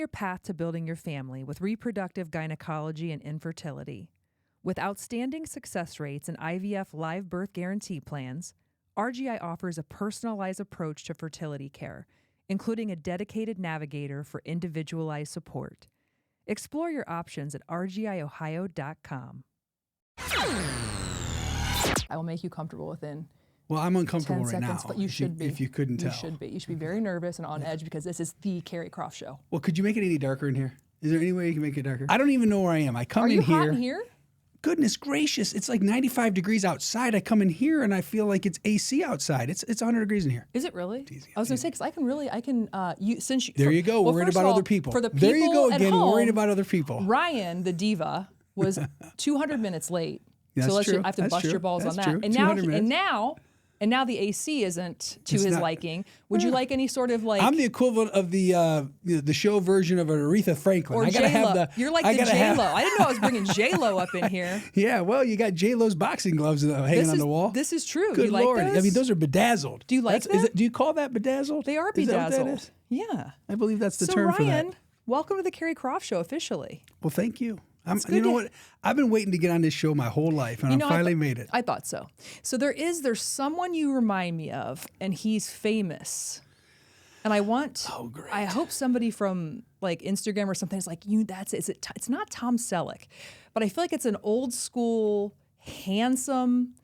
your path to building your family with reproductive gynecology and infertility. With outstanding success rates and IVF live birth guarantee plans, RGI offers a personalized approach to fertility care, including a dedicated navigator for individualized support. Explore your options at rgiohio.com. I will make you comfortable within Well, I'm uncomfortable 10 right seconds, now. but you should be. If you couldn't tell. You should be. You should be very nervous and on edge because this is the Carrie Croft Show. Well, could you make it any darker in here? Is there any way you can make it darker? I don't even know where I am. I come Are in you here. hot in here? Goodness gracious, it's like 95 degrees outside. I come in here and I feel like it's AC outside. It's 100 degrees in here. Is it really? Easy, I was going to say, because since you. There you go, well, worried first about of all, other people. For the people there you go at again, home, worried about other people. Ryan, the diva, was 200 minutes late. That's so true. I have to That's bust true. your balls That's on that. true. And 200 minutes. now the AC isn't to It's his not- liking. Would you like any sort of like? I'm the equivalent of the show version of an Aretha Franklin. Or I gotta J-Lo. have the. You're like I the gotta J-Lo. have- I didn't know I was bringing J-Lo up in here. Yeah, well, you got J-Lo's boxing gloves hanging on the wall. This is true. Good you like Lord. those? I mean, those are bedazzled. Do you like them? Do you call that bedazzled? They are Is that what that bedazzled. is? Yeah. I believe that's the So term for that. Ryan, welcome to the Carrie Croft Show officially. Well, thank you. good You know to- what? I've been waiting to get on this show my whole life, and I finally made it. I thought so. So there's someone you remind me of, and he's famous. And I want, Oh, great. I hope somebody from like Instagram or something is like, it's not Tom Selleck, but I feel like it's an old school, handsome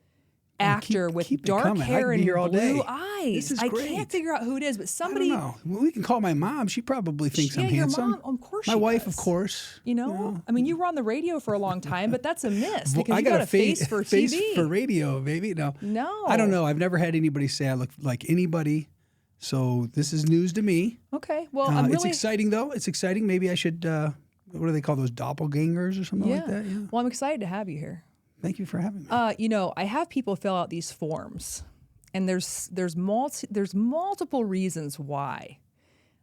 actor with keep it dark coming. I hair could be and here all day. blue eyes. This is I great. can't figure out who it is, but I somebody. don't know. Well, we can call my mom. She probably thinks I'm your handsome. mom, of course My she wife, does. of course. You know, I mean, you were on the radio for a long time, but that's a miss because I you got a face for face TV. for radio, baby. No. No. I don't know. I've never had anybody say I look like anybody. So this is news to me. Okay. Well, I'm It's really exciting, though. It's exciting. Maybe I should, what do they call those, doppelgangers or something like that? Yeah. Well, I'm excited to have you here. Thank you for having me. I have people fill out these forms, and there's multiple reasons why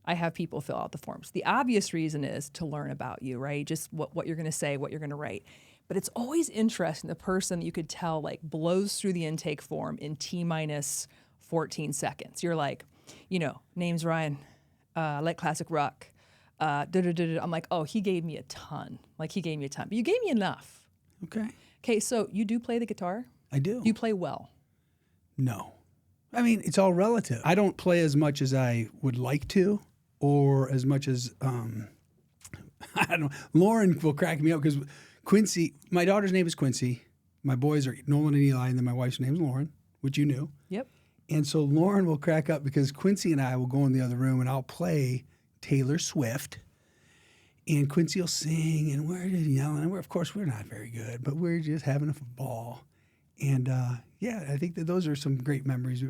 I have people fill out the forms. The obvious reason is to learn about you, right? Just what you're going to say, what you're going to write. But it's always interesting, the person that you could tell like blows through the intake form in T-minus 14 seconds. You're like, name's Ryan, I like classic rock. I'm like, oh, he gave me a ton. But you gave me enough. Okay, so you do play the guitar? I do. You play well? No. I mean, it's all relative. I don't play as much as I would like to, or as much as, I don't know. Lauren will crack me up because Quincy, my daughter's name is Quincy. My boys are Nolan and Eli, and then my wife's name is Lauren, which you knew. Yep. And so Lauren will crack up because Quincy and I will go in the other room and I'll play Taylor Swift. And Quincy will sing, and we're just yelling. And of course, we're not very good, but we're just having a ball. And I think that those are some great memories.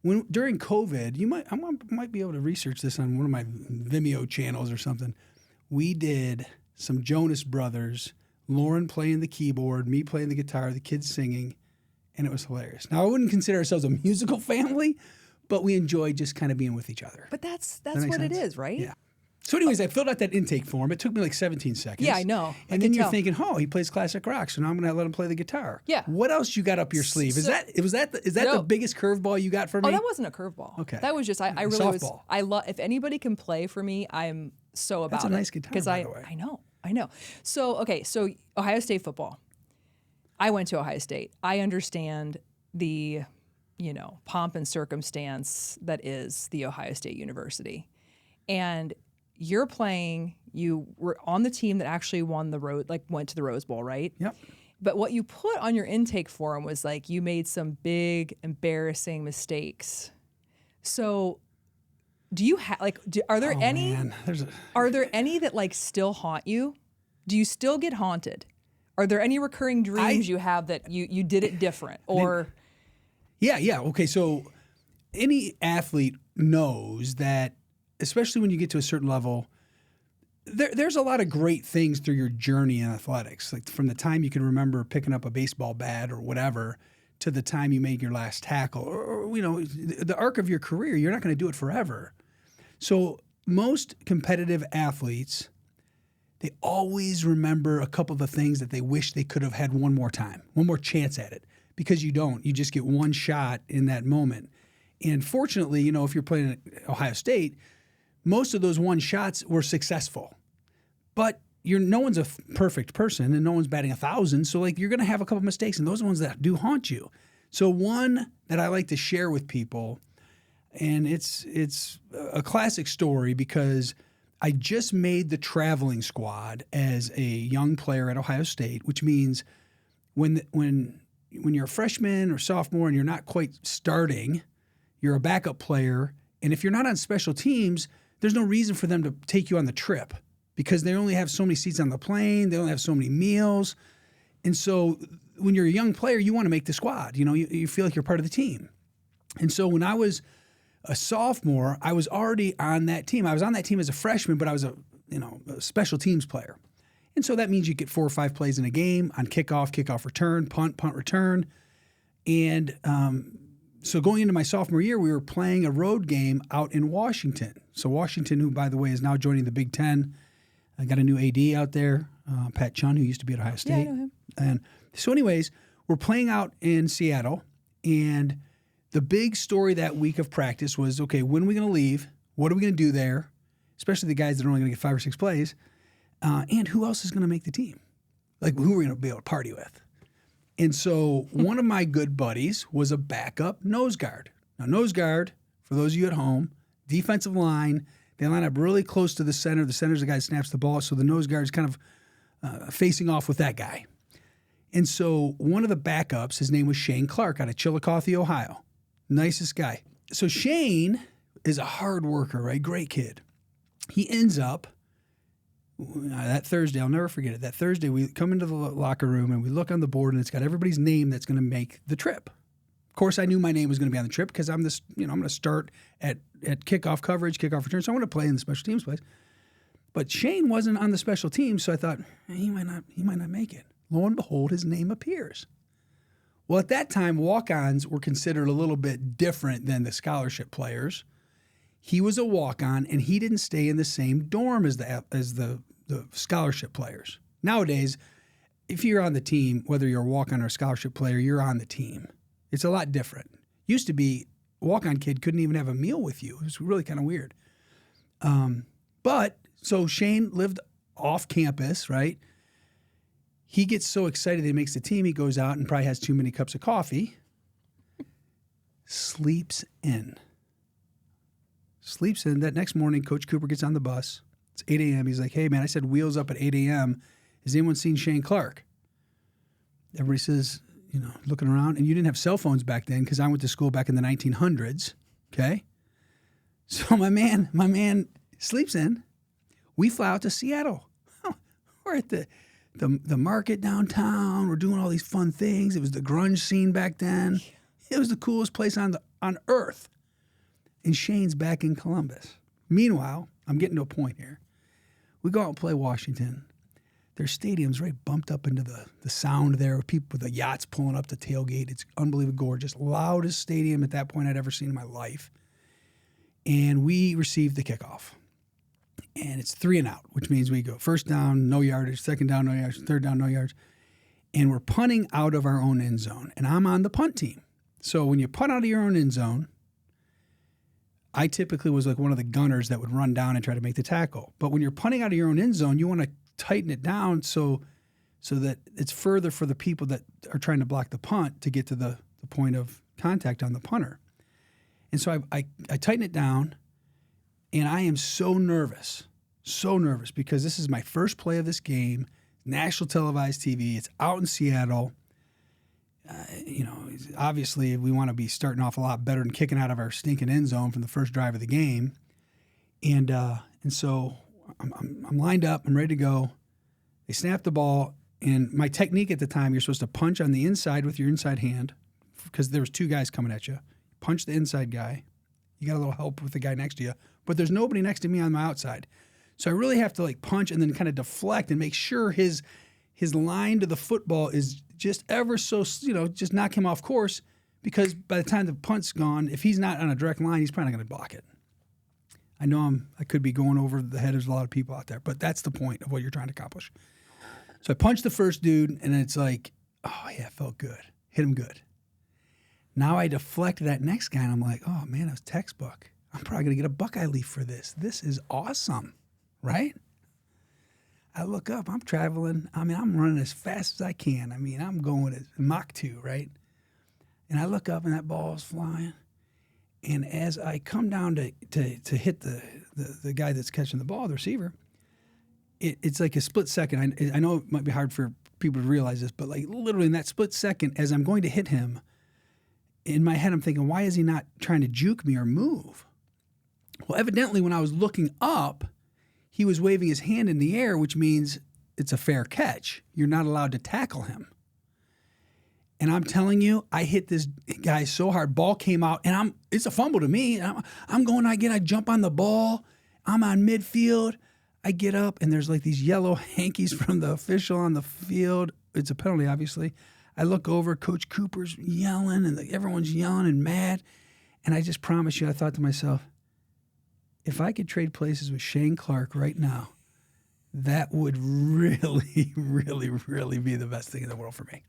During COVID, I might be able to research this on one of my Vimeo channels or something. We did some Jonas Brothers, Lauren playing the keyboard, me playing the guitar, the kids singing, and it was hilarious. Now, I wouldn't consider ourselves a musical family, but we enjoyed just kind of being with each other. But that's That makes what it sense? is, right? Yeah. So anyways, I filled out that intake form. It took me like 17 seconds. Yeah, I know. And I then could you're tell. thinking, oh, he plays classic rock, so now I'm going to let him play the guitar. Yeah. What else you got up your sleeve? Is that No. the biggest curveball you got for me? Oh, that wasn't a curveball. Okay. That was just I really Softball. was. I love if anybody can play for me, I'm so about it. That's a nice guitar, by the way. I know. So Ohio State football. I went to Ohio State. I understand the, pomp and circumstance that is the Ohio State University, and you were on the team that actually went to the Rose Bowl, right? Yep. But what you put on your intake form was like you made some big embarrassing mistakes. So do you have are there any Man. are there any that like still haunt you? Do you still get haunted? Are there any recurring dreams you have that you did it different or Yeah. Okay, so any athlete knows that, especially when you get to a certain level, there's a lot of great things through your journey in athletics. Like from the time you can remember picking up a baseball bat or whatever to the time you made your last tackle or the arc of your career, you're not going to do it forever. So most competitive athletes, they always remember a couple of the things that they wish they could have had one more time, one more chance at it. Because you don't. You just get one shot in that moment. And fortunately, if you're playing at Ohio State, most of those one shots were successful. But no one's a perfect person, and no one's batting 1,000. So like you're going to have a couple mistakes, and those are the ones that do haunt you. So one that I like to share with people, and it's a classic story because I just made the traveling squad as a young player at Ohio State, which means when you're a freshman or sophomore and you're not quite starting, you're a backup player, and if you're not on special teams, there's no reason for them to take you on the trip because they only have so many seats on the plane, they only have so many meals. And so when you're a young player, you want to make the squad. You feel like you're part of the team. And so when I was a sophomore, I was already on that team. I was on that team as a freshman, but I was a special teams player. And so that means you get 4 or 5 plays in a game on kickoff return, punt return. And so going into my sophomore year, we were playing a road game out in Washington. So Washington, who, by the way, is now joining the Big Ten. I got a new AD out there, Pat Chun, who used to be at Ohio State. Yeah, I know him. And so anyways, we're playing out in Seattle, and the big story that week of practice was, okay, when are we going to leave? What are we going to do there? Especially the guys that are only going to get 5 or 6 plays. And who else is going to make the team? Like, who are we going to be able to party with? And so one of my good buddies was a backup nose guard. Now, nose guard, for those of you at home, defensive line, they line up really close to the center. The center's the guy that snaps the ball, so the nose guard is kind of facing off with that guy. And so one of the backups, his name was Shane Clark out of Chillicothe, Ohio. Nicest guy. So Shane is a hard worker, right? Great kid. He ends up, that Thursday, I'll never forget it. That Thursday, we come into the locker room and we look on the board and it's got everybody's name that's going to make the trip. Of course, I knew my name was going to be on the trip because I'm going to start at kickoff coverage, kickoff return. So I want to play in the special teams place. But Shane wasn't on the special teams, so I thought he might not make it. Lo and behold, his name appears. Well, at that time, walk-ons were considered a little bit different than the scholarship players. He was a walk-on, and he didn't stay in the same dorm as the scholarship players. Nowadays, if you're on the team, whether you're a walk-on or a scholarship player, you're on the team. It's a lot different. Used to be, a walk-on kid couldn't even have a meal with you. It was really kind of weird. So Shane lived off campus, right? He gets so excited that he makes the team, he goes out and probably has too many cups of coffee, sleeps in. That next morning, Coach Cooper gets on the bus. It's 8 a.m. He's like, hey, man, I said wheels up at 8 a.m. Has anyone seen Shane Clark? Everybody says, looking around. And you didn't have cell phones back then because I went to school back in the 1900s, okay? So my man sleeps in. We fly out to Seattle. We're at the market downtown. We're doing all these fun things. It was the grunge scene back then. It was the coolest place on earth. And Shane's back in Columbus. Meanwhile, I'm getting to a point here. We go out and play Washington. Their stadium's right bumped up into the sound there with people with the yachts pulling up the tailgate. It's unbelievably gorgeous. Loudest stadium at that point I'd ever seen in my life. And we received the kickoff. And it's 3 and out, which means we go first down, no yardage, second down, no yardage, third down, no yards. And we're punting out of our own end zone. And I'm on the punt team. So when you punt out of your own end zone, I typically was like one of the gunners that would run down and try to make the tackle. But when you're punting out of your own end zone, you want to tighten it down so that it's further for the people that are trying to block the punt to get to the point of contact on the punter. And so I tighten it down, and I am so nervous because this is my first play of this game, national televised TV. It's out in Seattle. Obviously we want to be starting off a lot better than kicking out of our stinking end zone from the first drive of the game. And so I'm lined up. I'm ready to go. They snap the ball. And my technique at the time, you're supposed to punch on the inside with your inside hand because there was 2 guys coming at you. Punch the inside guy. You got a little help with the guy next to you. But there's nobody next to me on my outside. So I really have to punch and then kind of deflect and make sure his line to the football is just ever so, just knock him off course, because by the time the punt's gone, if he's not on a direct line, he's probably not going to block it. I know I could be going over the head of a lot of people out there, but that's the point of what you're trying to accomplish. So I punched the first dude, and it's like, oh, yeah, it felt good. Hit him good. Now I deflect that next guy, and I'm like, oh, man, it was textbook. I'm probably going to get a Buckeye leaf for this. This is awesome, right? I look up, I'm traveling. I mean, I'm running as fast as I can. I mean, I'm going at Mach 2, right? And I look up and that ball's flying. And as I come down to hit the guy that's catching the ball, the receiver, it's like a split second. I know it might be hard for people to realize this, but like literally in that split second, as I'm going to hit him, in my head I'm thinking, why is he not trying to juke me or move? Well, evidently when I was looking up, he was waving his hand in the air, which means it's a fair catch. You're not allowed to tackle him. And I'm telling you, I hit this guy so hard, ball came out, and it's a fumble to me. I'm going again, I jump on the ball, I'm on midfield, I get up, and there's like these yellow hankies from the official on the field. It's a penalty, obviously. I look over, Coach Cooper's yelling, and everyone's yelling and mad. And I just promise you, I thought to myself, if I could trade places with Shane Clark right now, that would really, really, really be the best thing in the world for me.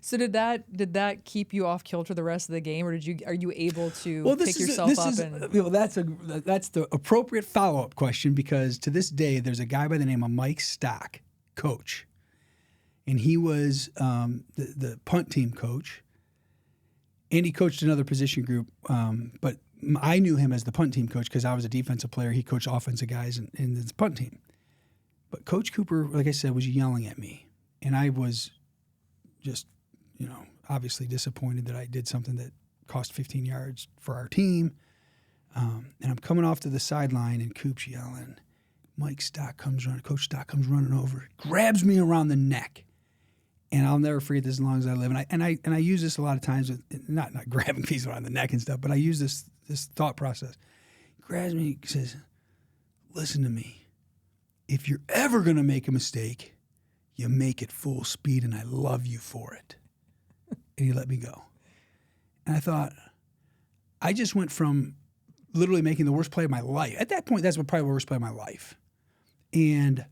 So did that keep you off kilter the rest of the game, or are you able to pick yourself up? That's the appropriate follow-up question, because to this day there's a guy by the name of Mike Stock, coach, and he was the punt team coach, and he coached another position group, but I knew him as the punt team coach because I was a defensive player. He coached offensive guys in the punt team. But Coach Cooper, like I said, was yelling at me. And I was just, obviously disappointed that I did something that cost 15 yards for our team. And I'm coming off to the sideline, and Coop's yelling. Coach Stock comes running over, grabs me around the neck. And I'll never forget this as long as I live. And I use this a lot of times, with not grabbing people around the neck and stuff, but I use this thought process. He grabs me, he says, listen to me. If you're ever going to make a mistake, you make it full speed, and I love you for it. And he let me go. And I thought, I just went from literally making the worst play of my life. At that point, that's probably the worst play of my life. And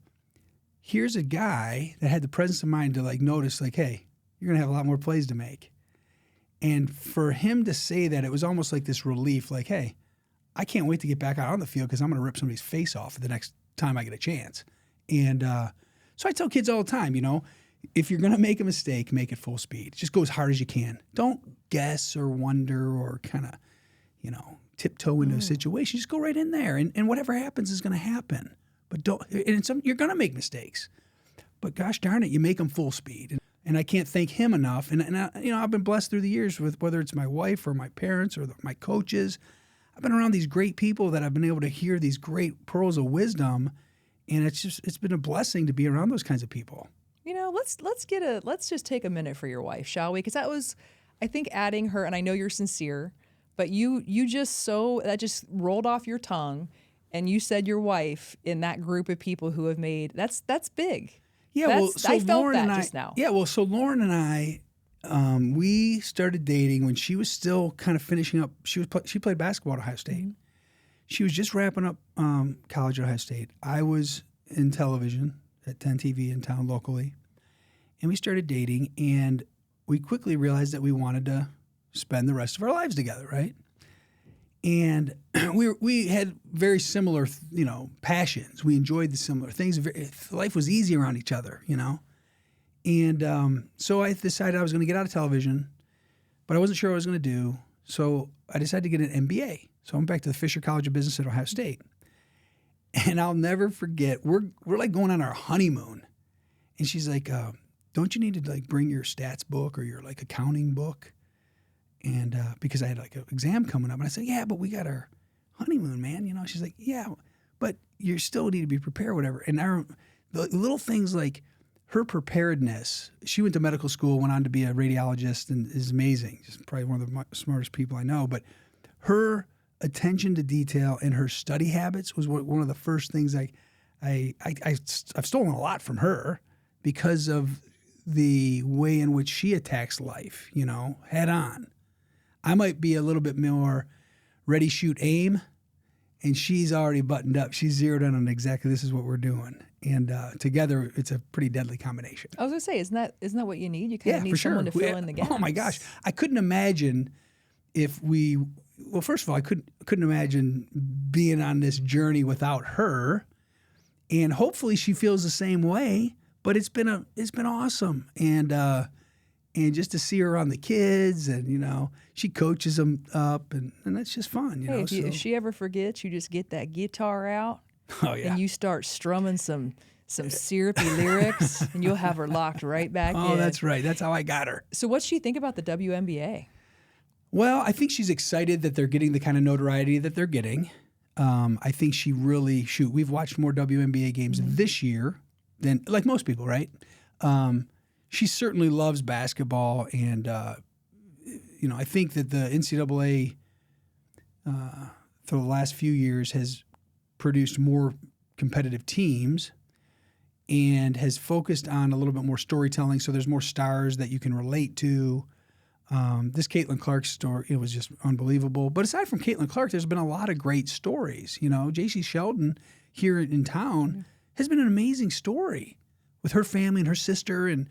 here's a guy that had the presence of mind to notice, hey, you're going to have a lot more plays to make. And for him to say that, it was almost like this relief, hey, I can't wait to get back out on the field because I'm going to rip somebody's face off the next time I get a chance. And so I tell kids all the time, if you're going to make a mistake, make it full speed. Just go as hard as you can. Don't guess or wonder or kind of, tiptoe into a situation. Just go right in there. And whatever happens is going to happen. But you're going to make mistakes. But gosh darn it, you make them full speed. And I can't thank him enough. And I've been blessed through the years with whether it's my wife or my parents or my coaches. I've been around these great people that I've been able to hear these great pearls of wisdom. And it's been a blessing to be around those kinds of people. Let's just take a minute for your wife, shall we? Because that was, I think, adding her, and I know you're sincere, but that just rolled off your tongue, and you said your wife in that group of people who have made, that's big. Yeah, I felt Lauren that just now. Yeah, so Lauren and I, we started dating when she was still kind of finishing up. She played basketball at Ohio State. Mm-hmm. She was just wrapping up college at Ohio State. I was in television at 10 TV in town locally, and we started dating, and we quickly realized that we wanted to spend the rest of our lives together, right? And we had very similar, passions. We enjoyed the similar things. Life was easy around each other, And so I decided I was going to get out of television, but I wasn't sure what I was going to do. So I decided to get an MBA. So I went back to the Fisher College of Business at Ohio State. And I'll never forget, we're going on our honeymoon. And she's like, don't you need to bring your stats book or your accounting book? And because I had an exam coming up. And I said, yeah, but we got our honeymoon, man. She's like, yeah, but you still need to be prepared, whatever. And the little things like her preparedness, she went to medical school, went on to be a radiologist, and is amazing. She's probably one of the smartest people I know. But her attention to detail and her study habits was one of the first things I've stolen a lot from her because of the way in which she attacks life, head on. I might be a little bit more ready, shoot, aim, and she's already buttoned up. She's zeroed in on exactly this is what we're doing. And together, it's a pretty deadly combination. I was going to say, isn't that what you need? You kind of need someone to fill in the gaps. Oh, my gosh. I couldn't imagine if we well, first of all, I couldn't imagine being on this journey without her, and hopefully she feels the same way. But it's been awesome, and just to see her around the kids, and she coaches them up, and that's just fun. Hey, if she ever forgets, you just get that guitar out, oh yeah, and you start strumming some syrupy lyrics, and you'll have her locked right back in. Oh, that's right. That's how I got her. So what's she think about the WNBA? Well, I think she's excited that they're getting the kind of notoriety that they're getting. I think she really, we've watched more WNBA games this year than, like most people, right? She certainly loves basketball, and, I think that the NCAA for the last few years has produced more competitive teams and has focused on a little bit more storytelling, so there's more stars that you can relate to. This Caitlin Clark story, it was just unbelievable. But aside from Caitlin Clark, there's been a lot of great stories. J.C. Sheldon here in town has been an amazing story with her family and her sister. And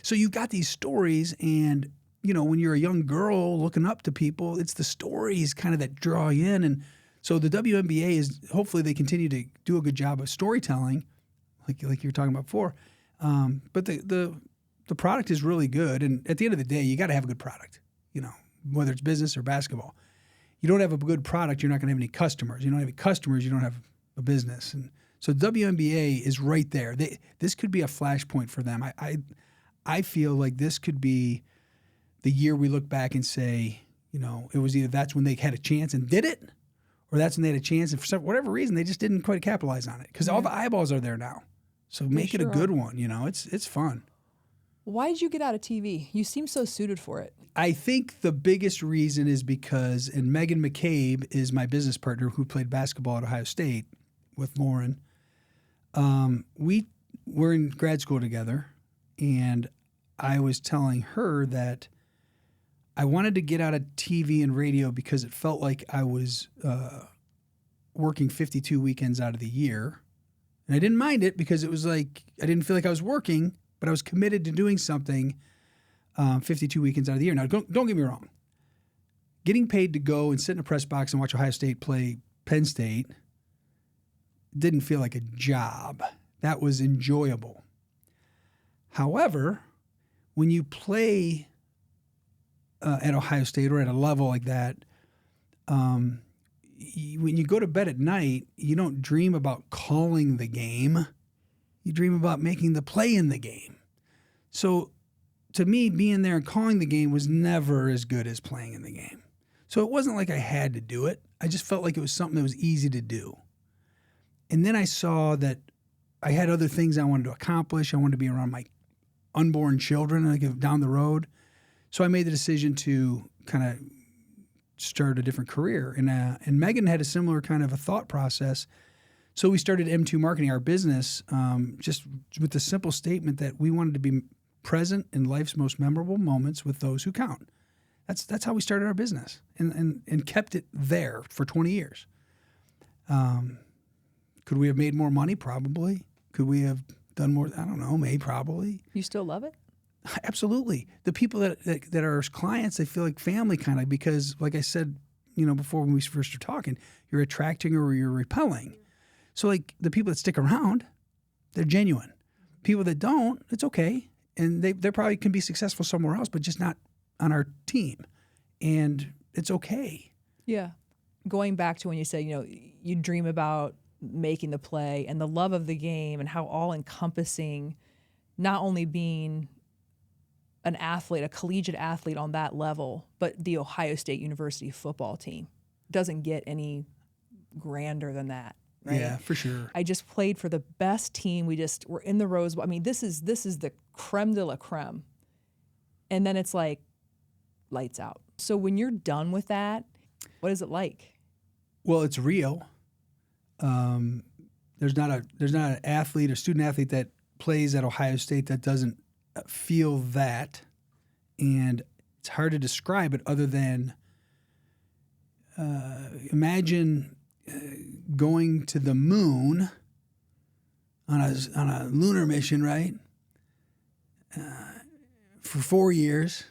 so you've got these stories, and, when you're a young girl looking up to people, it's the stories kind of that draw you in. And so the WNBA is, hopefully they continue to do a good job of storytelling, like you were talking about before. But the product is really good, and at the end of the day, you got to have a good product, whether it's business or basketball. You don't have a good product, you're not going to have any customers. You don't have any customers, you don't have a business. And so WNBA is right there. This could be a flashpoint for them. I feel like this could be the year we look back and say, it was either that's when they had a chance and did it, or that's when they had a chance and for whatever reason they just didn't quite capitalize on it, because all the eyeballs are there now. So make it a good one. It's fun. Why did you get out of TV? You seem so suited for it. I think the biggest reason is because, and Megan McCabe is my business partner who played basketball at Ohio State with Lauren. We were in grad school together, and I was telling her that I wanted to get out of TV and radio because it felt like I was working 52 weekends out of the year. And I didn't mind it because it was like I didn't feel like I was working, but I was committed to doing something 52 weekends out of the year. Now, don't get me wrong. Getting paid to go and sit in a press box and watch Ohio State play Penn State didn't feel like a job. That was enjoyable. However, when you play at Ohio State or at a level like that, when you go to bed at night, you don't dream about calling the game. You dream about making the play in the game. So to me, being there and calling the game was never as good as playing in the game. So it wasn't like I had to do it. I just felt like it was something that was easy to do. And then I saw that I had other things I wanted to accomplish. I wanted to be around my unborn children like down the road. So I made the decision to kind of start a different career. And Megan had a similar kind of a thought process. So we started M2 Marketing, our business, just with the simple statement that we wanted to be present in life's most memorable moments with those who count. That's how we started our business and kept it there for 20 years. Could we have made more money? Probably. Could we have done more? I don't know. Maybe, probably. You still love it? Absolutely. The people that are our clients, they feel like family kind of, because like I said, before when we first were talking, you're attracting or you're repelling. So like the people that stick around, they're genuine. People that don't, it's okay. And they probably can be successful somewhere else, but just not on our team. And it's okay. Yeah. Going back to when you said, you dream about making the play and the love of the game and how all encompassing, not only being an athlete, a collegiate athlete on that level, but the Ohio State University football team doesn't get any grander than that. Right? Yeah, for sure. I just played for the best team. We're in the Rose Bowl. I mean, this is the creme de la creme. And then it's like lights out. So when you're done with that, what is it like? Well, it's real. There's not an athlete or student athlete that plays at Ohio State that doesn't feel that, and it's hard to describe it other than imagine going to the moon on a lunar mission, right? For 4 years,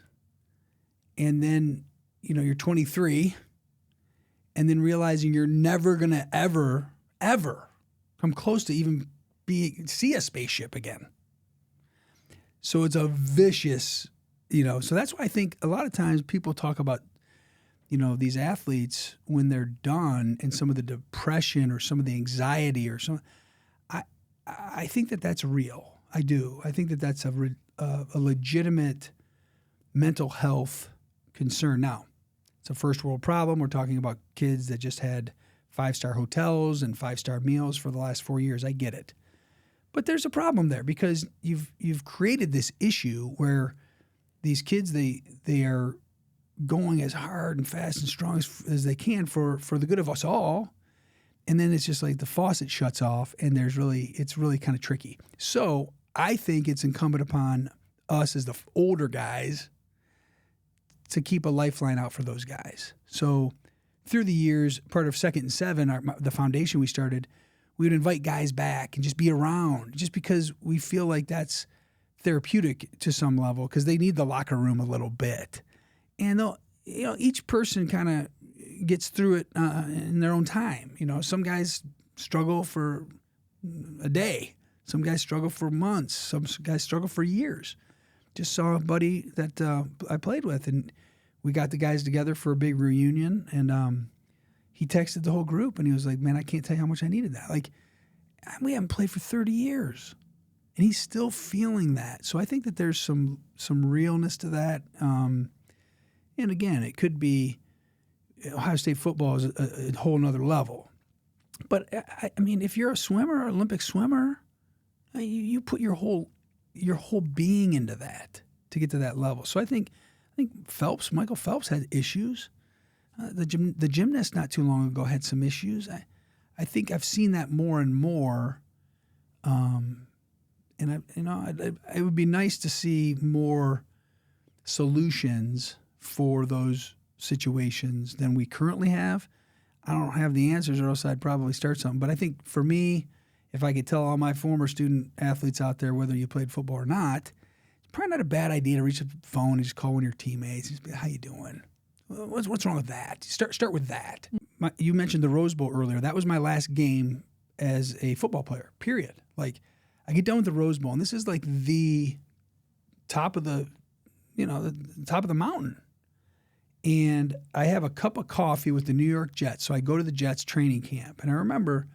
and then you're 23, and then realizing you're never going to ever come close to even see a spaceship again. So it's a vicious, so that's why I think a lot of times people talk about, these athletes when they're done and some of the depression or some of the anxiety or some, I think that that's real. I do. I think that that's a legitimate mental health concern. Now, it's a first world problem. We're talking about kids that just had 5-star hotels and 5-star meals for the last 4 years. I get it. But there's a problem there because you've created this issue where these kids, they are going as hard and fast and strong as they can for the good of us all. And then it's just like the faucet shuts off and it's really kind of tricky. So I think it's incumbent upon us as the older guys to keep a lifeline out for those guys. So through the years, part of 2nd and 7, the foundation we started, we would invite guys back and just be around just because we feel like that's therapeutic to some level because they need the locker room a little bit. And each person kind of gets through it in their own time. Some guys struggle for a day. Some guys struggle for months. Some guys struggle for years. Just saw a buddy that I played with, and we got the guys together for a big reunion, and he texted the whole group, and he was like, man, I can't tell you how much I needed that. Like, we haven't played for 30 years, and he's still feeling that. So I think that there's some realness to that. And again, it could be Ohio State football is a whole nother level. But, I mean, if you're a swimmer, an Olympic swimmer, you put your whole being into that to get to that level. So I think Michael Phelps had issues. The gymnast not too long ago had some issues. I think I've seen that more and more. And it would be nice to see more solutions for those situations than we currently have. I don't have the answers, or else I'd probably start something. But I think for me, if I could tell all my former student athletes out there, whether you played football or not, it's probably not a bad idea to reach the phone and just call one of your teammates and just be, how you doing? What's wrong with that? Start with that. You mentioned the Rose Bowl earlier. That was my last game as a football player, period. Like, I get done with the Rose Bowl, and this is like the top of the top of the mountain. And I have a cup of coffee with the New York Jets. So I go to the Jets training camp. And I remember,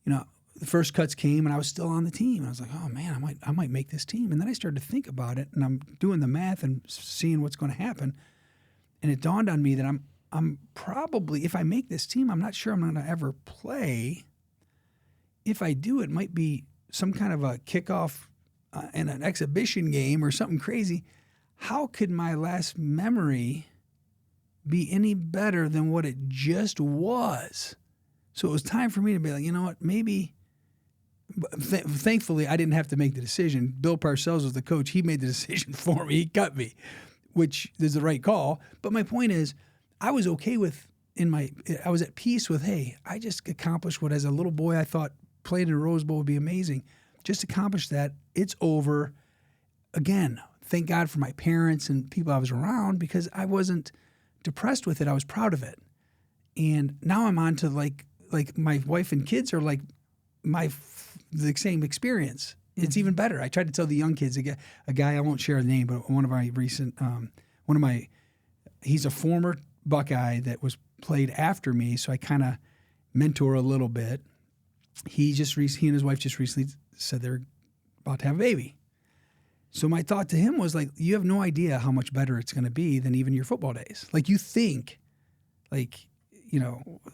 the first cuts came and I was still on the team. I was like, oh man, I might make this team. And then I started to think about it, and I'm doing the math and seeing what's going to happen. And it dawned on me that I'm probably, if I make this team, I'm not sure I'm going to ever play. If I do, it might be some kind of a kickoff in an exhibition game or something crazy. How could my last memory be any better than what it just was? So it was time for me to be like, you know what, maybe. Thankfully, I didn't have to make the decision. Bill Parcells was the coach. He made the decision for me. He cut me, which is the right call. But my point is, I was okay with, I was at peace with, hey, I just accomplished what as a little boy I thought playing in a Rose Bowl would be amazing. Just accomplished that. It's over. Again, thank God for my parents and people I was around, because I wasn't depressed with it. I was proud of it. And now I'm on to like my wife and kids are like the same experience. It's even better. I tried to tell the young kids, a guy, I won't share the name, but one of my recent, he's a former Buckeye that was played after me, so I kind of mentor a little bit. He and his wife just recently said they're about to have a baby. So my thought to him was like, you have no idea how much better it's going to be than even your football days. Like, you think, like,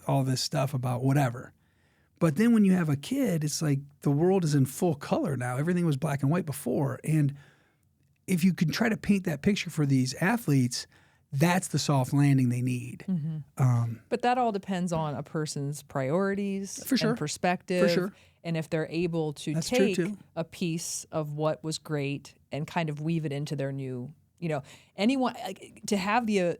all this stuff about whatever. But then when you have a kid, it's like the world is in full color now. Everything was black and white before. And if you can try to paint that picture for these athletes, that's the soft landing they need. Mm-hmm. But that all depends on a person's priorities and perspective. For sure. And if they're able to take a piece of what was great and kind of weave it into their new, anyone to have the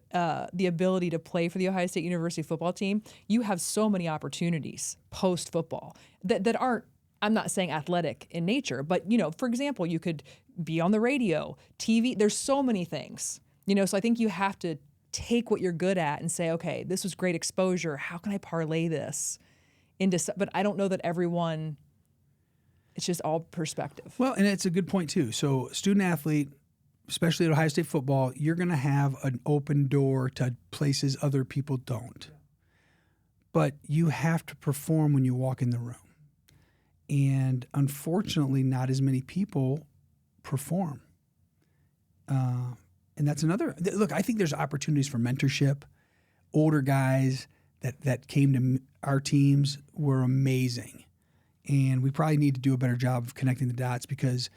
ability to play for the Ohio State University football team, you have so many opportunities post football that aren't, I'm not saying athletic in nature, but for example, you could be on the radio, TV. There's so many things, so I think you have to take what you're good at and say, okay, this was great exposure. How can I parlay this into? But I don't know that everyone. It's just all perspective. Well, and it's a good point too. So, student athlete, especially at Ohio State football, you're going to have an open door to places other people don't. But you have to perform when you walk in the room. And unfortunately, not as many people perform. And that's another look. I think there's opportunities for mentorship. Older guys that came to our teams were amazing, and we probably need to do a better job of connecting the dots because,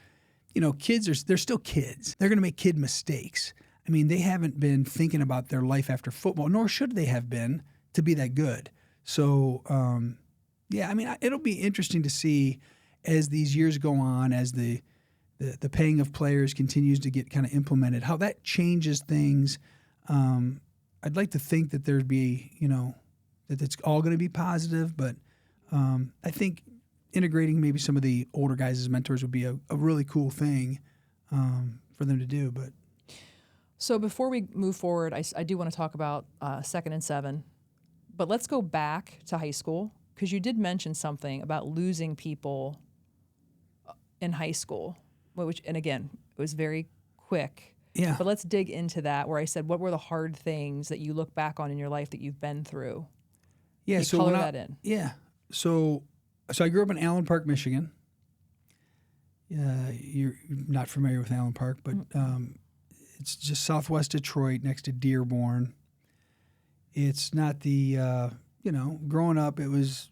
kids they're still kids. They're going to make kid mistakes. I mean, they haven't been thinking about their life after football, nor should they have been to be that good. So, it'll be interesting to see as these years go on, as the paying of players continues to get kind of implemented, how that changes things. I'd like to think that there'd be, that it's all going to be positive, but I think integrating maybe some of the older guys as mentors would be a really cool thing for them to do. But so before we move forward, I do want to talk about 2nd and 7, but let's go back to high school because you did mention something about losing people in high school. And again, it was very quick. Yeah. But let's dig into that where I said, what were the hard things that you look back on in your life that you've been through? Yeah. You so color that in. Yeah. So I grew up in Allen Park, Michigan. You're not familiar with Allen Park, but it's just southwest Detroit next to Dearborn. It's not the, growing up, it was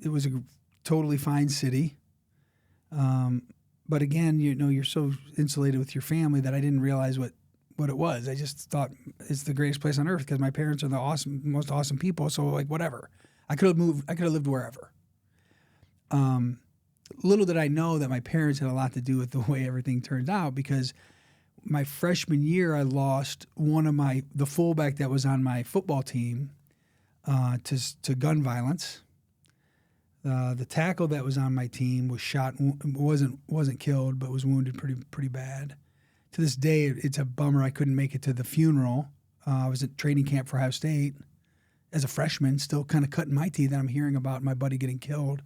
a totally fine city. But again, you're so insulated with your family that I didn't realize what it was. I just thought it's the greatest place on earth because my parents are the most awesome people. So like whatever, I could have moved. I could have lived wherever. Little did I know that my parents had a lot to do with the way everything turned out because my freshman year I lost the fullback that was on my football team to gun violence. The tackle that was on my team was shot, wasn't killed, but was wounded pretty bad. To this day, it's a bummer I couldn't make it to the funeral. I was at training camp for Ohio State as a freshman, still kind of cutting my teeth, and I'm hearing about my buddy getting killed.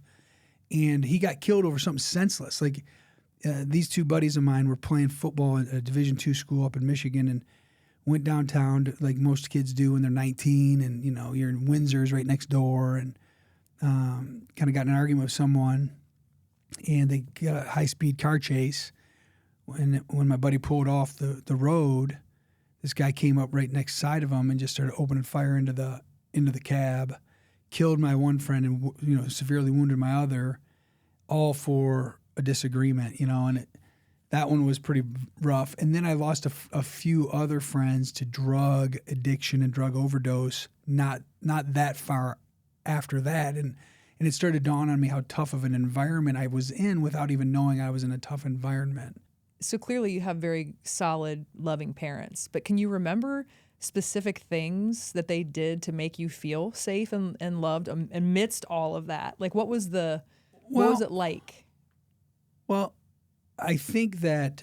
And he got killed over something senseless. Like these two buddies of mine were playing football at a Division II school up in Michigan and went downtown like most kids do when they're 19, and you're in Windsor's right next door, and kind of got in an argument with someone, and they got a high-speed car chase. When my buddy pulled off the road, this guy came up right next side of him and just started opening fire into the cab, killed my one friend and severely wounded my other, all for a disagreement. And that one was pretty rough. And then I lost a few other friends to drug addiction and drug overdose. Not that far after that, and it started to dawn on me how tough of an environment I was in without even knowing I was in a tough environment. So clearly you have very solid, loving parents, but can you remember specific things that they did to make you feel safe and loved amidst all of that? Like what was it like? Well, I think that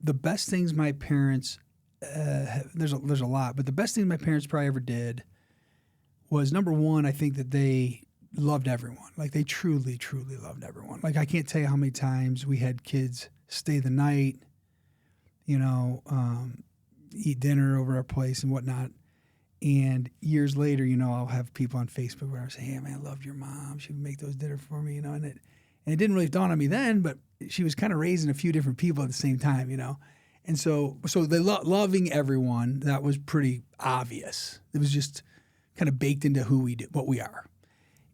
the best things my parents, there's a lot, but the best thing my parents probably ever did was, number one, I think that they loved everyone. Like they truly, truly loved everyone. Like I can't tell you how many times we had kids stay the night, eat dinner over our place and whatnot. And years later, I'll have people on Facebook where I say, "Hey man, I loved your mom. She would make those dinner for me," and it didn't really dawn on me then, but she was kind of raising a few different people at the same time, And so they loving everyone, that was pretty obvious. It was just kind of baked into who we do, what we are.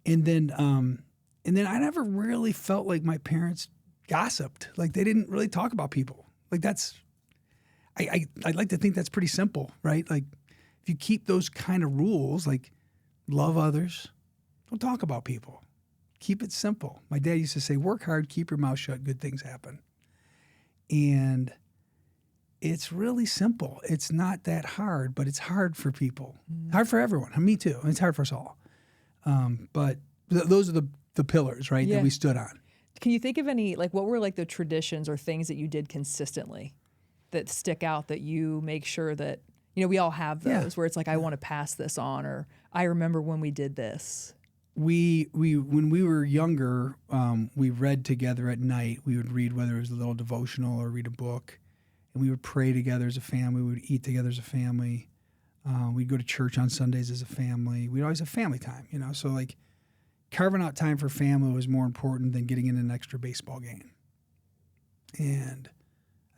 And then I never really felt like my parents gossiped. Like they didn't really talk about people. Like I'd like to think that's pretty simple, right? Like if you keep those kind of rules, like love others, don't talk about people. Keep it simple. My dad used to say, work hard, keep your mouth shut, good things happen. And it's really simple. It's not that hard, but it's hard for people. Hard for everyone. Me too. It's hard for us all. But those are the pillars, right, that we stood on. Can you think of any, like what were like the traditions or things that you did consistently that stick out that you make sure that You know, we all have those Yeah. where it's like, I want to pass this on, or I remember when we did this. We when we were younger, we read together at night. We would read, whether it was a little devotional or read a book, and we would pray together as a family. We would eat together as a family. We'd go to church on Sundays as a family. We'd always have family time, you know. So like carving out time for family was more important than getting in an extra baseball game. And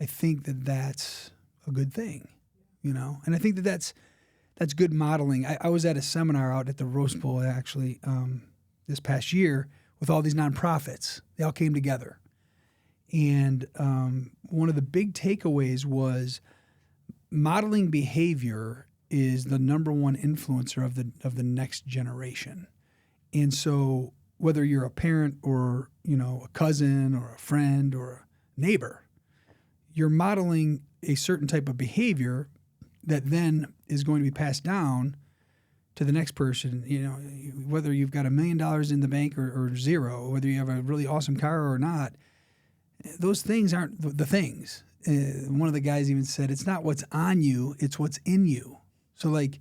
I think that that's a good thing, you know. And I think that that's good modeling. I was at a seminar out at the Rose Bowl actually this past year with all these nonprofits. They all came together. And one of the big takeaways was modeling behavior is the number one influencer of the next generation. And so whether you're a parent or, you know, a cousin or a friend or a neighbor, you're modeling a certain type of behavior that then is going to be passed down to the next person. You know, whether you've got $1 million in the bank or zero, whether you have a really awesome car or not, those things aren't the things. One of the guys even said, it's not what's on you, it's what's in you. So like,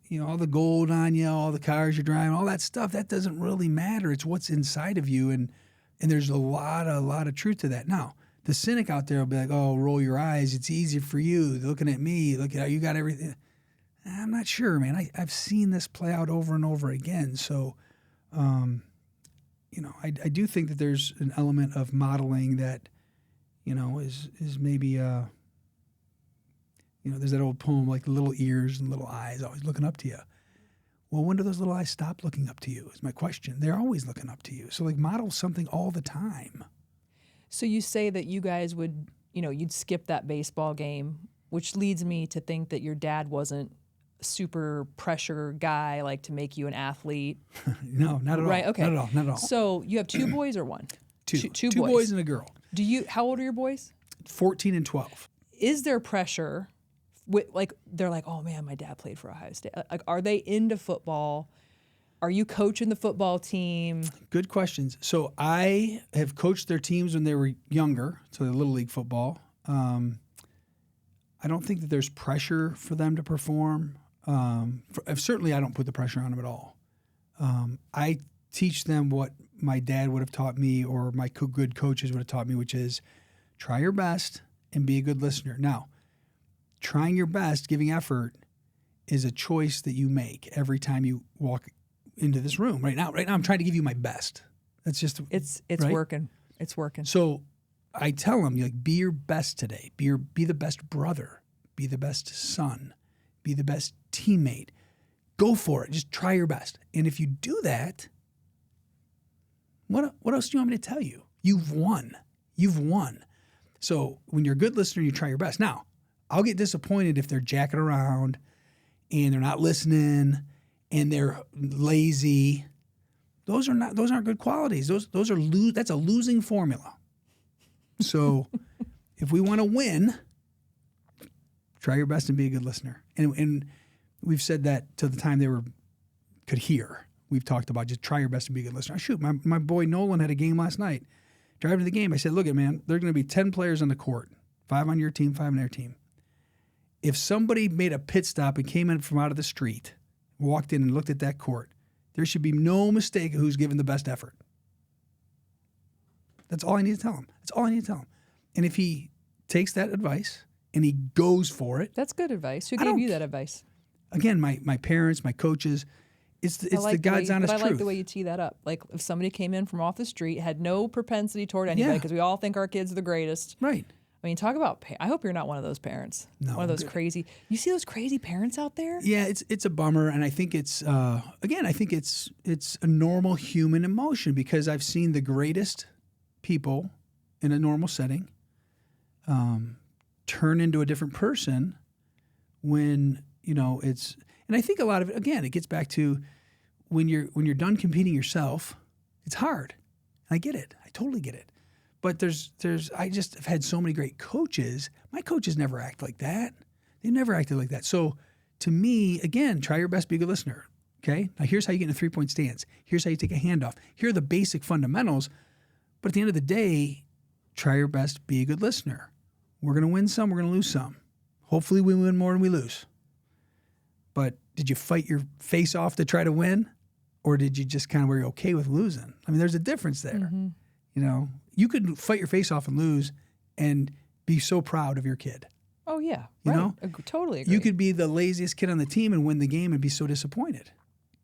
you know, all the gold on you, all the cars you're driving, all that stuff, that doesn't really matter. It's what's inside of you. And there's a lot of truth to that. Now, the cynic out there will be like, oh, roll your eyes. It's easy for you. They're looking at me. Look at how you got everything. I'm not sure, man. I've seen this play out over and over again. So, you know, I do think that there's an element of modeling that, you know, is maybe, you know, there's that old poem, like little ears and little eyes always looking up to you. Well, when do those little eyes stop looking up to you is my question. They're always looking up to you. So like model something all the time. So you say that you guys would, you know, you'd skip that baseball game, which leads me to think that your dad wasn't a super pressure guy, like to make you an athlete. No, not at all. Right, okay. Not at all. So you have two boys or one? Two boys. boys and a girl. How old are your boys? 14 and 12. Is there pressure? Like they're like, oh man, my dad played for Ohio State. Like, are they into football? Are you coaching the football team? Good questions. So I have coached their teams when they were younger, so they're Little League football. I don't think that there's pressure for them to perform. Certainly I don't put the pressure on them at all. I teach them what my dad would have taught me or my good coaches would have taught me, which is try your best and be a good listener. Now, trying your best, giving effort, is a choice that you make every time you walk into this room. Right now I'm trying to give you my best. That's just it's right? working. It's working. So I tell them, like, be your best today. Be the best brother. Be the best son. Be the best teammate. Go for it. Just try your best. And if you do that, what else do you want me to tell you? You've won. You've won. So when you're a good listener, you try your best. Now, I'll get disappointed if they're jacking around and they're not listening and they're lazy. Those aren't good qualities. That's a losing formula. So if we want to win, try your best and be a good listener. And we've said that to the time they could hear. We've talked about just try your best and be a good listener. Shoot, my boy Nolan had a game last night. Driving to the game, I said, look, man, there are going to be 10 players on the court, 5 on your team, 5 on their team. If somebody made a pit stop and came in from out of the street, walked in and looked at that court, there should be no mistake of who's given the best effort. That's all I need to tell him. That's all I need to tell him. And if he takes that advice and he goes for it. That's good advice. Who gave you that advice? Again, my parents, my coaches. It's the God's honest truth. But I like the way you tee that up. Like if somebody came in from off the street, had no propensity toward anybody, because we all think our kids are the greatest. Right. I mean, talk about. I hope you're not one of those parents. No, one of those crazy. You see those crazy parents out there? Yeah, it's a bummer, and I think it's it's a normal human emotion because I've seen the greatest people in a normal setting turn into a different person when it's. And I think a lot of it, again, it gets back to when you're done competing yourself, it's hard. I get it. I totally get it. But I just have had so many great coaches. My coaches never act like that. They never acted like that. So to me, again, try your best, be a good listener. Okay? Now here's how you get in a 3-point stance. Here's how you take a handoff. Here are the basic fundamentals. But at the end of the day, try your best, be a good listener. We're going to win some, we're going to lose some. Hopefully we win more than we lose. But did you fight your face off to try to win? Or did you just kind of were you okay with losing? I mean, there's a difference there. Mm-hmm. You know, you could fight your face off and lose and be so proud of your kid. Oh, yeah. You right. know? Totally agree. You could be the laziest kid on the team and win the game and be so disappointed,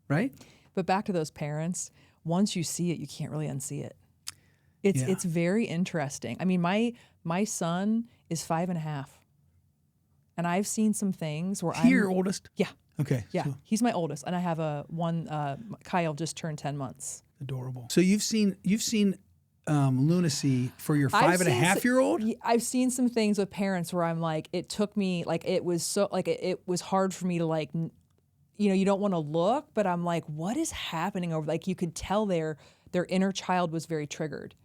right? But back to those parents, once you see it, you can't really unsee it. It's very interesting. I mean, my son is 5.5. And I've seen some things where Your oldest? Yeah. Okay. Yeah. So He's my oldest. And I have Kyle just turned 10 months. adorable. So you've seen lunacy for your 5.5-year-old? I've seen some things with parents where I'm like, it took me, like, it was so, like, it was hard for me to, like, you know, you don't want to look, but I'm like, what is happening over, like, you could tell their inner child was very triggered.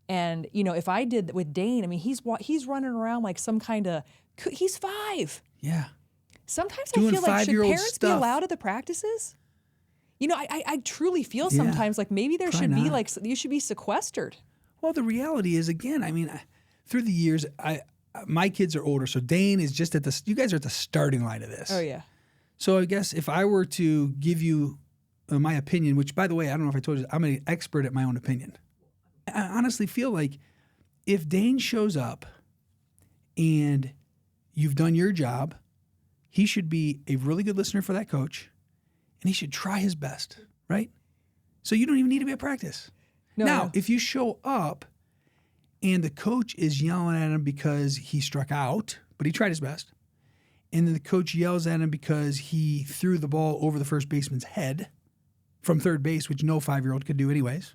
And, you know, if I did with Dane, I mean, he's running around like some kind of, he's 5. Yeah. Sometimes Doing I feel like, should 5-year-old parents stuff. be allowed at the practices? You know, I truly feel sometimes like maybe there should be like, you should be sequestered. Well, the reality is, again, I mean, through the years, my kids are older, so Dane is just you guys are at the starting line of this. Oh, yeah. So I guess if I were to give you my opinion, which, by the way, I don't know if I told you, I'm an expert at my own opinion. I honestly feel like if Dane shows up and you've done your job, he should be a really good listener for that coach, and he should try his best, right? So you don't even need to be at practice. Now, if you show up and the coach is yelling at him because he struck out, but he tried his best, and then the coach yells at him because he threw the ball over the first baseman's head from third base, which no 5-year-old could do anyways,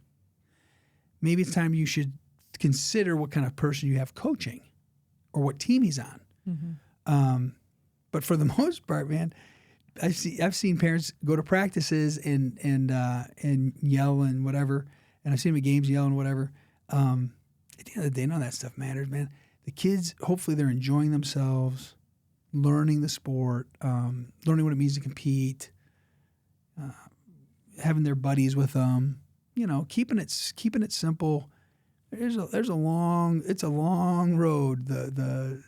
maybe it's time you should consider what kind of person you have coaching or what team he's on. Mm-hmm. But for the most part, man, I've seen parents go to practices and yell and whatever, and I've seen them at games yell and whatever. At the end of the day, none of that stuff matters, man. The kids, hopefully they're enjoying themselves, learning the sport, learning what it means to compete, having their buddies with them, you know, keeping it simple. It's a long road, the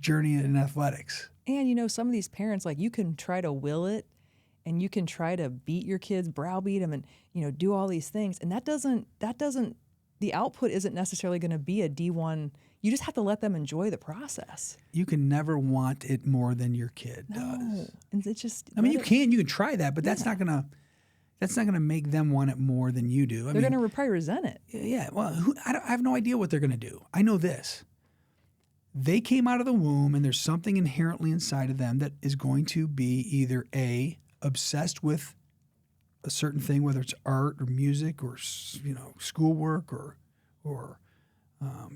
journey in athletics. And, you know, some of these parents, like, you can try to will it and you can try to beat your kids, browbeat them, and, you know, do all these things. And that doesn't, the output isn't necessarily going to be a D1. You just have to let them enjoy the process. You can never want it more than your kid does. And it's just, I mean, you can try that, but that's not going to make them want it more than you do. They're going to probably resent it. Yeah. Well, I have no idea what they're going to do. I know this. They came out of the womb, and there's something inherently inside of them that is going to be either A, obsessed with a certain thing, whether it's art or music or, you know, schoolwork or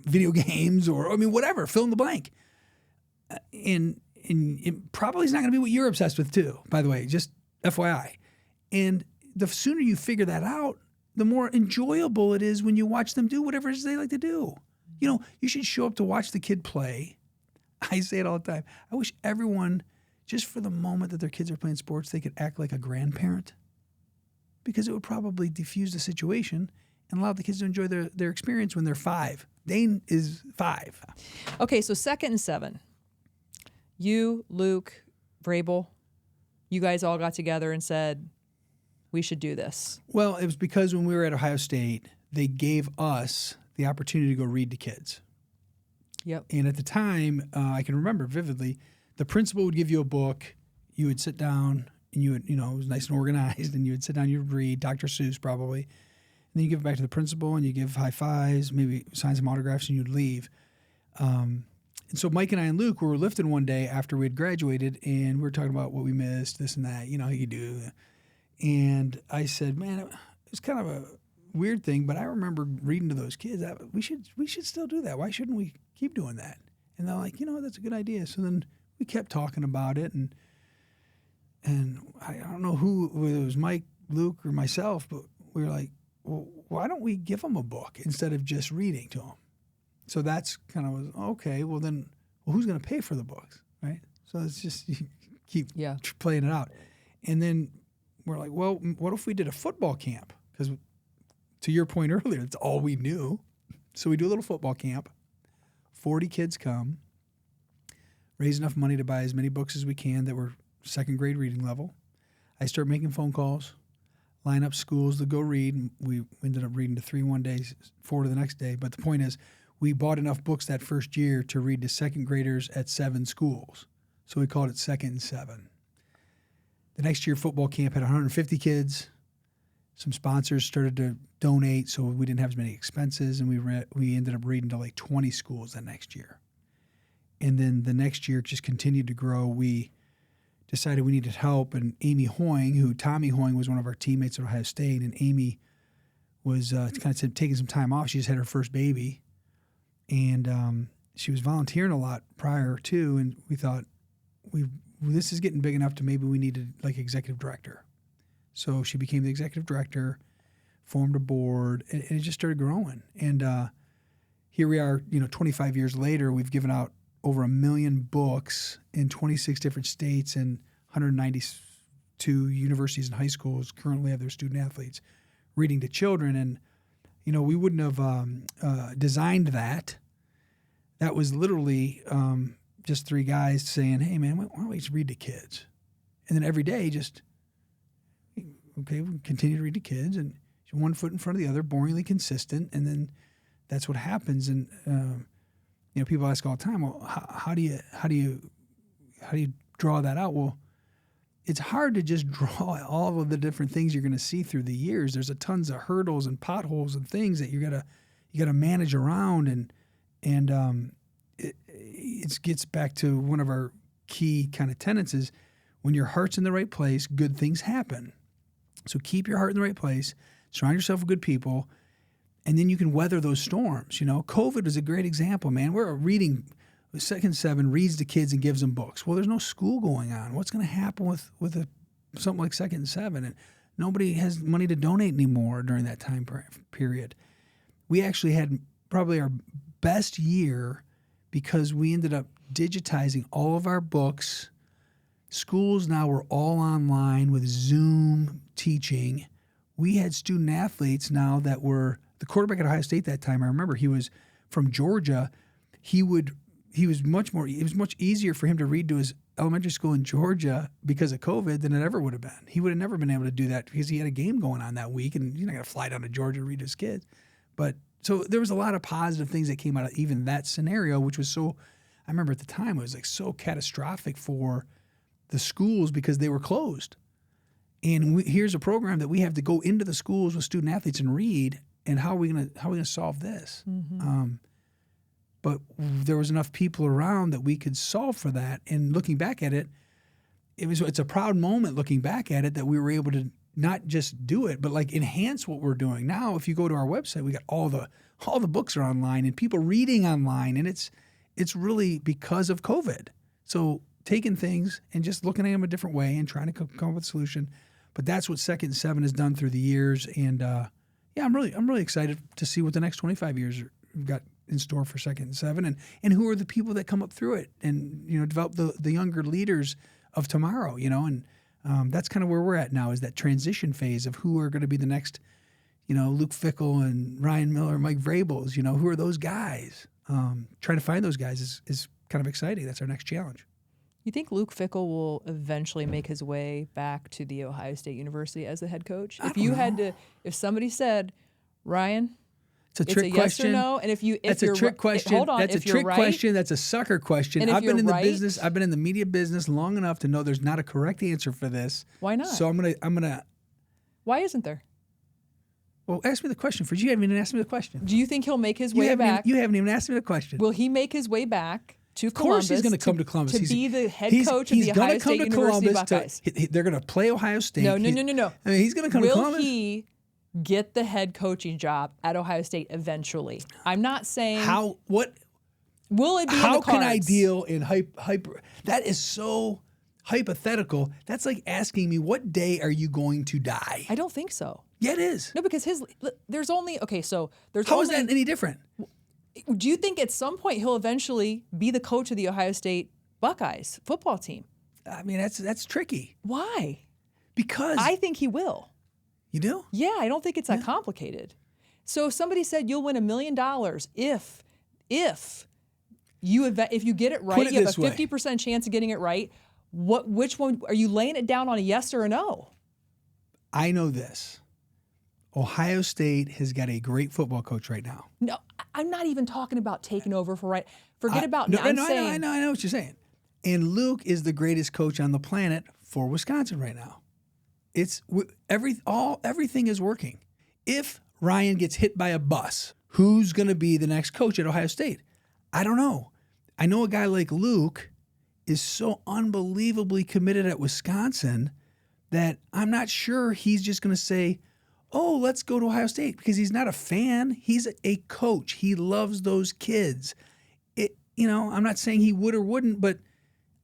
video games or, I mean, whatever, fill in the blank. And it probably is not going to be what you're obsessed with too, by the way, just FYI. And the sooner you figure that out, the more enjoyable it is when you watch them do whatever it is they like to do. You know, you should show up to watch the kid play. I say it all the time. I wish everyone, just for the moment that their kids are playing sports, they could act like a grandparent, because it would probably diffuse the situation and allow the kids to enjoy their experience when they're 5. Dane is 5. Okay, so 2nd and 7. You, Luke, Vrabel, you guys all got together and said, we should do this. Well, it was because when we were at Ohio State, they gave us the opportunity to go read to kids. Yep. And at the time, I can remember vividly, the principal would give you a book. You would sit down, and you would, you know, it was nice and organized, and you would sit down, you would read Dr. Seuss probably. And then you give it back to the principal, and you give high fives, maybe sign some autographs, and you'd leave. And so Mike and I and Luke were lifting one day after we had graduated, and we were talking about what we missed, this and that, you know, how you do. And I said, man, it was kind of a weird thing, but I remember reading to those kids that we should still do that. Why shouldn't we keep doing that? And they're like, you know, that's a good idea. So then we kept talking about it, and I don't know whether it was Mike, Luke, or myself, but we were like, well, why don't we give them a book instead of just reading to them? So that's kind of was okay. Well, then, who's going to pay for the books, right? So it's just you keep playing it out, and then we're like, well, what if we did a football camp? Because to your point earlier, that's all we knew. So we do a little football camp. 40 kids come. raise enough money to buy as many books as we can that were second grade reading level. I start making phone calls, line up schools to go read. We ended up reading to 3 one day, 4 to the next day. But the point is, we bought enough books that first year to read to second graders at 7 schools. So we called it Second and 7. The next year, football camp had 150 kids. Some sponsors started to donate, so we didn't have as many expenses, and we ended up reading to like 20 schools that next year. And then the next year just continued to grow. We decided we needed help, and Tommy Hoying was one of our teammates at Ohio State, and Amy was kind of taking some time off. She just had her first baby, and she was volunteering a lot prior to, and we thought, this is getting big enough to maybe we needed like executive director. So she became the executive director, formed a board, and it just started growing. And here we are, 25 years later, we've given out over 1 million books in 26 different states, and 192 universities and high schools currently have their student athletes reading to children. And, we wouldn't have designed that. That was literally just 3 guys saying, hey, man, why don't we just read to kids? And then every day we continue to read to kids, and one foot in front of the other, boringly consistent, and then that's what happens. And people ask all the time, well, how do you draw that out? Well, it's hard to just draw all of the different things you're going to see through the years. There's tons of hurdles and potholes and things that you gotta manage around, and it gets back to one of our key kind of tenets is when your heart's in the right place, good things happen. So keep your heart in the right place, surround yourself with good people, and then you can weather those storms. COVID was a great example, man. We're reading, Second 7 reads to kids and gives them books. Well, there's no school going on. What's going to happen with something like Second 7? And nobody has money to donate anymore during that time period. We actually had probably our best year because we ended up digitizing all of our books. Schools now were all online with Zoom teaching. We had student athletes now that were the quarterback at Ohio State that time. I remember he was from Georgia. It was much easier for him to read to his elementary school in Georgia because of COVID than it ever would have been. He would have never been able to do that because he had a game going on that week, and he's not going to fly down to Georgia to read to his kids. But so there was a lot of positive things that came out of even that scenario, which was I remember at the time it was like so catastrophic for the schools because they were closed. And here's a program that we have to go into the schools with student athletes and read. And how are we gonna solve this? Mm-hmm. But there was enough people around that we could solve for that. And looking back at it, it's a proud moment looking back at it that we were able to not just do it, but like enhance what we're doing. Now, if you go to our website, we got all the books are online and people reading online, and it's really because of COVID. So taking things and just looking at them a different way and trying to come up with a solution. But that's what Second and 7 has done through the years. And I'm really excited to see what the next 25 years we've got in store for Second and 7, and who are the people that come up through it, and develop the younger leaders of tomorrow. And that's kind of where we're at now, is that transition phase of who are going to be the next, Luke Fickell and Ryan Miller, Mike Vrabels. Who are those guys? Trying to find those guys is kind of exciting. That's our next challenge. You think Luke Fickell will eventually make his way back to the Ohio State University as the head coach? If somebody said, Ryan, it's a trick question. Yes or no, and that's a trick question. Hold on, that's a trick question. That's a sucker question. I've been in the business. I've been in the media business long enough to know there's not a correct answer for this. Why not? So I'm gonna. Why isn't there? Well, ask me the question first. You haven't even asked me the question. Do you think he'll make his way back? You haven't even asked me the question. Will he make his way back to Columbus? Of course he's going to come to Columbus. To be the head coach of the Ohio State University Buckeyes. They're going to play Ohio State. No. I mean, he's going to come to Columbus. Will he get the head coaching job at Ohio State eventually? I'm not saying... What? Will it be in the cards? How can I deal in hyper... That is so hypothetical. That's like asking me, what day are you going to die? I don't think so. Yeah, it is. No, because there's only... Okay, so there's How is that any different? Do you think at some point he'll eventually be the coach of the Ohio State Buckeyes football team? I mean, that's tricky. Why? Because... I think he will. You do? Yeah, I don't think it's that complicated. So if somebody said you'll win $1 million if If you get it right, it you have this a way. 50% chance of getting it right. Which one are you laying it down on, a yes or a no? I know this. Ohio State has got a great football coach right now. No, I'm not even talking about taking over for right. Forget about no, now. I'm no, saying I know what you're saying. And Luke is the greatest coach on the planet for Wisconsin right now. It's everything is working. If Ryan gets hit by a bus, who's going to be the next coach at Ohio State? I don't know. I know a guy like Luke is so unbelievably committed at Wisconsin that I'm not sure he's just going to say, oh, let's go to Ohio State, because he's not a fan. He's a coach. He loves those kids. I'm not saying he would or wouldn't, but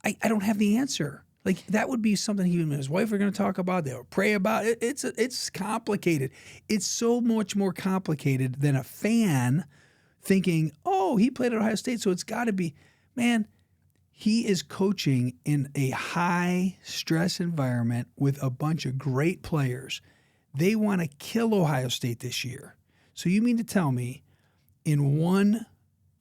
I don't have the answer. Like, that would be something he and his wife are going to talk about. They'll pray about it. It's complicated. It's so much more complicated than a fan thinking, oh, he played at Ohio State, so it's got to be. Man, he is coaching in a high-stress environment with a bunch of great players. They want to kill Ohio State this year. So you mean to tell me in one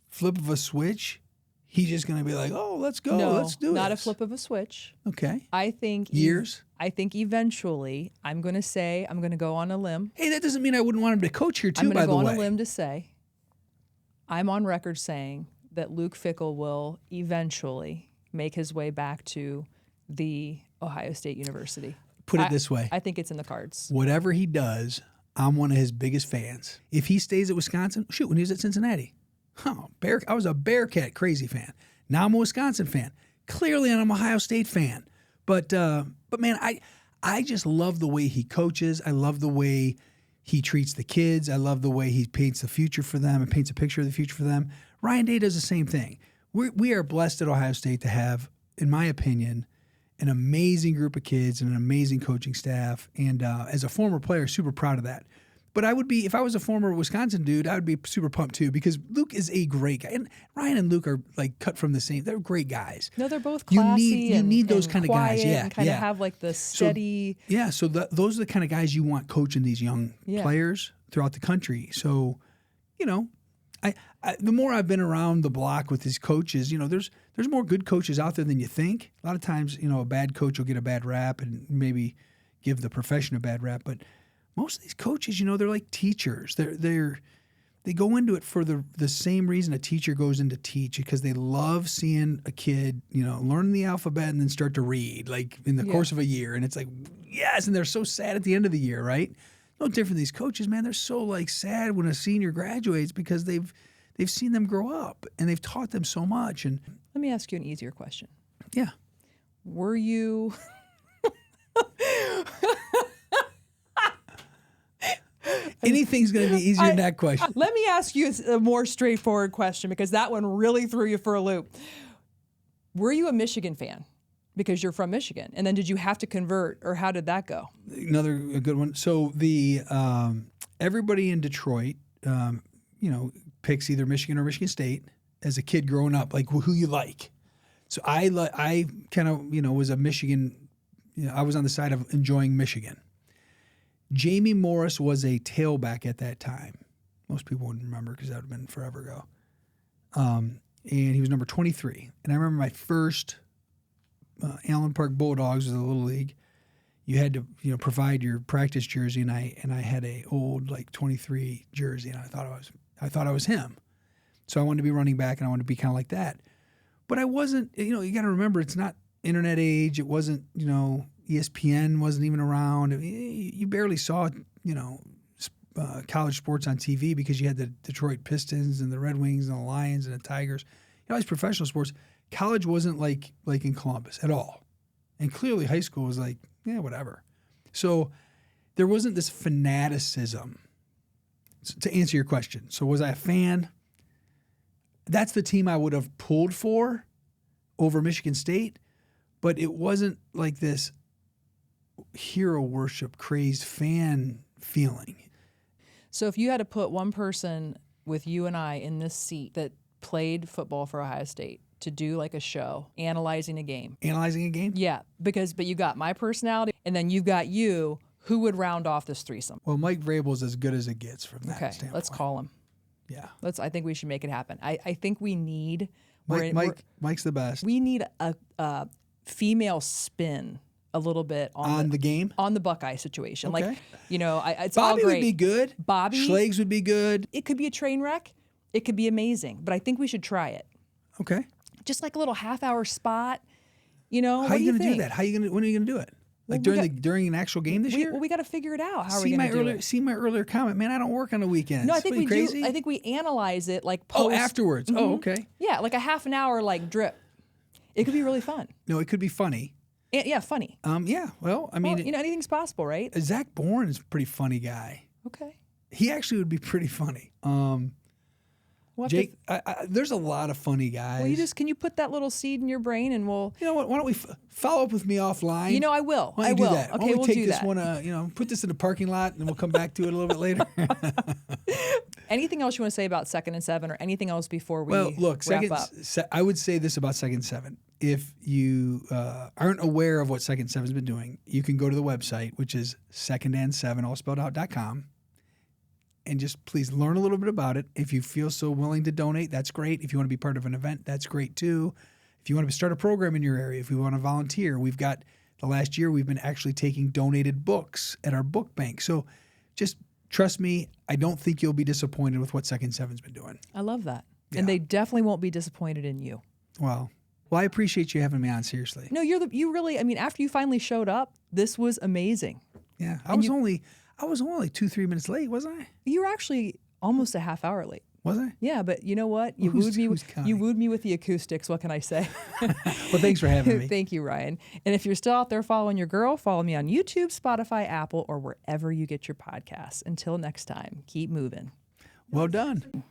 flip of a switch, he's just going to be like, oh, let's go, let's do it. Not a flip of a switch. Okay. I think years. I think eventually, I'm going to go on a limb. Hey, that doesn't mean I wouldn't want him to coach here too, by the way. I'm going to go on a limb to say, I'm on record saying that Luke Fickell will eventually make his way back to the Ohio State University. Put it this way. I think it's in the cards. Whatever he does, I'm one of his biggest fans. If he stays at Wisconsin, when he was at Cincinnati, I was a Bearcat crazy fan. Now I'm a Wisconsin fan. Clearly, I'm an Ohio State fan. But man, I just love the way he coaches. I love the way he treats the kids. I love the way he paints the future for them and paints a picture of the future for them. Ryan Day does the same thing. We are blessed at Ohio State to have, in my opinion, an amazing group of kids and an amazing coaching staff. And as a former player, super proud of that. But I would be, if I was a former Wisconsin dude, I would be super pumped too, because Luke is a great guy. And Ryan and Luke are like cut from the same, they're great guys. No, they're both classy. You need those kind of guys. Yeah. And kind of have like the steady. So those are the kind of guys you want coaching these young players throughout the country. So, the more I've been around the block with these coaches, there's more good coaches out there than you think. A lot of times, a bad coach will get a bad rap and maybe give the profession a bad rap. But most of these coaches, they're like teachers. They go into it for the same reason a teacher goes in to teach, because they love seeing a kid, learn the alphabet and then start to read, like in the course of a year. And it's like, yes, and they're so sad at the end of the year, right? No different than these coaches, man. They're so like sad when a senior graduates, because they've seen them grow up and they've taught them so much. And let me ask you an easier question. Yeah. Were you anything's going to be easier than that question. Let me ask you a more straightforward question, because that one really threw you for a loop. Were you a Michigan fan? Because you're from Michigan. And then did you have to convert, or how did that go? Another good one. So the everybody in Detroit, picks either Michigan or Michigan State as a kid growing up, like who you like. So I kind of, was a Michigan, I was on the side of enjoying Michigan. Jamie Morris was a tailback at that time. Most people wouldn't remember because that would have been forever ago. And he was number 23. And I remember my first Allen Park Bulldogs was a little league. You had to, provide your practice jersey, and I had a old like 23 jersey, and I thought I was him. So I wanted to be running back, and I wanted to be kind of like that. But I wasn't. You got to remember, it's not internet age. It wasn't. ESPN wasn't even around. I mean, you barely saw, college sports on TV, because you had the Detroit Pistons and the Red Wings and the Lions and the Tigers. These professional sports. College wasn't like in Columbus at all. And clearly high school was like, whatever. So there wasn't this fanaticism. To answer your question, so was I a fan? That's the team I would have pulled for over Michigan State, but it wasn't like this hero worship, crazed fan feeling. So if you had to put one person with you and I in this seat that played football for Ohio State to do like a show, analyzing a game. Yeah, but you got my personality, and then you've got you. Who would round off this threesome? Well, Mike Vrabel's as good as it gets from that standpoint. Let's call him. Yeah. I think we should make it happen. I think we need Mike's the best. We need a female spin a little bit on the game, on the Buckeye situation. Okay. Like, it's Bobby all great. would be good. Bobby Schlags would be good. It could be a train wreck. It could be amazing, but I think we should try it. Okay. Just like a little half-hour spot. How are you going to do that? When are you going to do it? Like during an actual game this year? Well, we got to figure it out. How are we going to do it? See my earlier comment, man. I don't work on the weekends. No, I think we crazy? do. I think we analyze it like post. Oh, afterwards. Mm-hmm. Oh, okay. Yeah, like a half an hour like drip. It could be really fun. No, it could be funny. Yeah, funny. Yeah. Well, I mean, anything's possible, right? Zach Bourne is a pretty funny guy. Okay. He actually would be pretty funny. Jake, there's a lot of funny guys. Well, can you put that little seed in your brain and we'll... You know what? Why don't we follow up with me offline? I will. Why don't you do that? Okay, we'll take do this that. one, put this in the parking lot, and we'll come back to it a little bit later. Anything else you want to say about 2nd and 7, or anything else before we wrap up? I would say this about 2nd and 7. If you aren't aware of what 2nd and 7's been doing, you can go to the website, which is secondand7 all spelled out.com. And just please learn a little bit about it. If you feel so willing to donate, that's great. If you want to be part of an event, that's great too. If you want to start a program in your area, if we want to volunteer, we've got the last year we've been actually taking donated books at our book bank. So just trust me, I don't think you'll be disappointed with what 2nd 7's been doing. I love that. Yeah. And they definitely won't be disappointed in you. Well, I appreciate you having me on, seriously. No, you really, after you finally showed up, this was amazing. Yeah, I was only 2-3 minutes late, wasn't I? You were actually almost a half hour late. Was I? Yeah, but you know what? You wooed me with the acoustics. What can I say? Well, thanks for having me. Thank you, Ryan. And if you're still out there following your girl, follow me on YouTube, Spotify, Apple, or wherever you get your podcasts. Until next time, keep moving. Well done.